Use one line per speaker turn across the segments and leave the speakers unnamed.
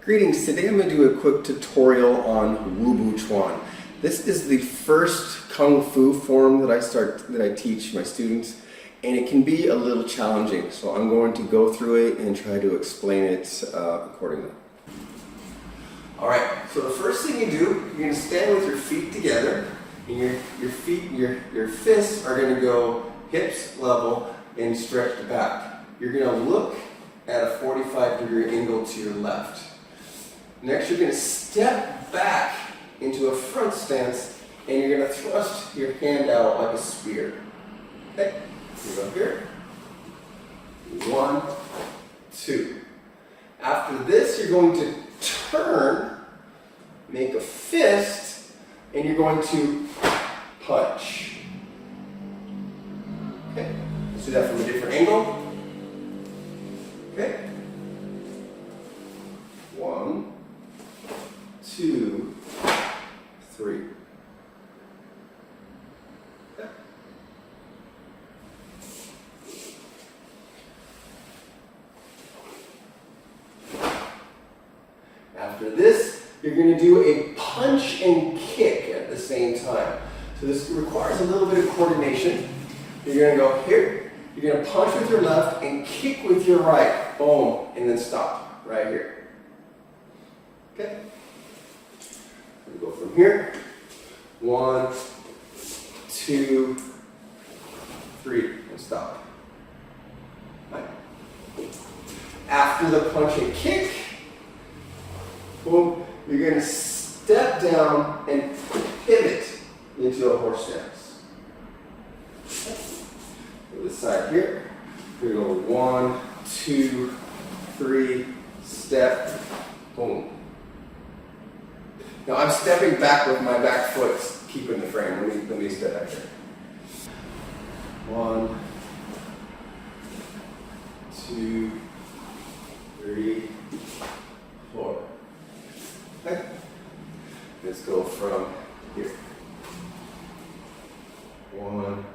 Greetings, today I'm going to do a quick tutorial on Bu Quan. This is the first Kung Fu form that I teach my students, and it can be a little challenging, so I'm going to go through it and try to explain it accordingly. Alright, so the first thing you do, you're going to stand with your feet together, and your fists are going to go hips level and stretched back. You're going to look at a 45-degree angle to your left. Next, you're going to step back into a front stance, and you're going to thrust your hand out like a spear. Okay, you go here. 1, 2. After this, you're going to turn, make a fist, and you're going to punch. Okay, let's do that from a different angle. Okay. 1, 2, 3. Okay. After this, you're going to do a punch and kick at the same time. So this requires a little bit of coordination. You're going to go here, you're going to punch with your left and kick with your right. Boom, and then stop right here. Okay? We go from here. 1, 2, 3, and stop. Right. After the punch and kick, boom, you're going to step down and pivot into a horse stance. Okay. This side here, we're going to go 1, 2, 3, step, boom. Now I'm stepping back with my back foot keeping the frame. Let me step back here. 1, 2, 3, 4. Okay. Let's go from here. 1,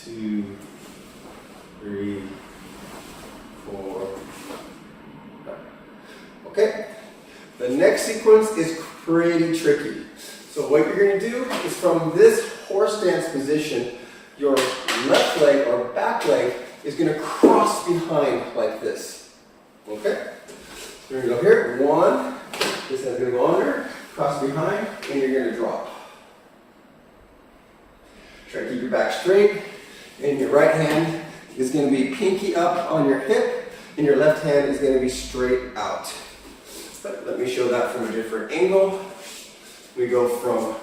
2, 3, 4. Okay. The next sequence is pretty tricky. So what you're going to do is from this horse stance position, your left leg or back leg is going to cross behind like this. Okay? So you're going to go here. 1, this is going to go under, cross behind, and you're going to drop. Try to keep your back straight, and your right hand is going to be pinky up on your hip, and your left hand is going to be straight out. But let me show that from a different angle. We go from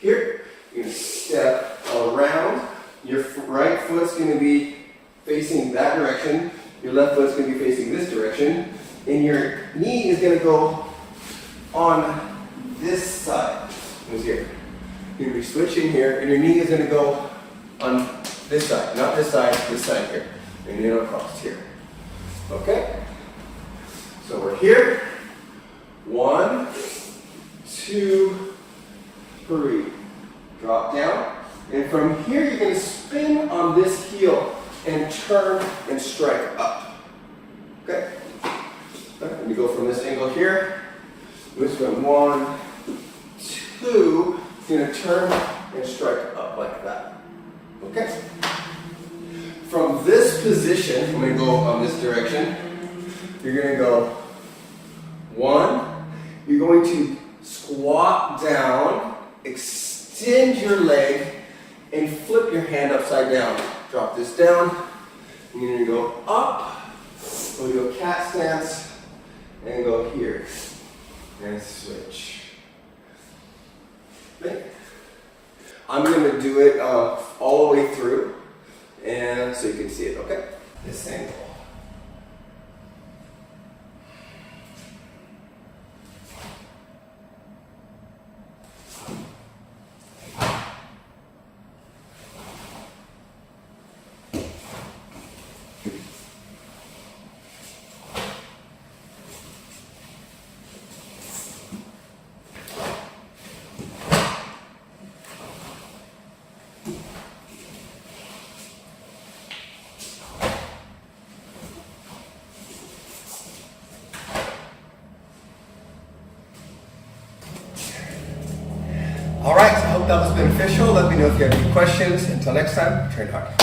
here, you're going to step around. Your right foot's going to be facing that direction. Your left foot's going to be facing this direction. And your knee is going to go on this side. Who's here? You're going to be switching here, and your knee is going to go on this side. Not this side here. And then across here. Okay? So we're here. 1, 2, 3. Drop down. And from here, you're going to spin on this heel and turn and strike up. Okay? Let me go from this angle here. This one, 1, 2. You're going to turn and strike up like that. Okay? From this position, I'm going to go on this direction. You're going to go 1. You're going to squat down, extend your leg, and flip your hand upside down. Drop this down. You're going to go up. We'll go cat stance, and go here. And switch. Okay. I'm going to do it all the way through, and so you can see it, okay? This angle. All right, so I hope that was beneficial. Let me know if you have any questions. Until next time, train hard.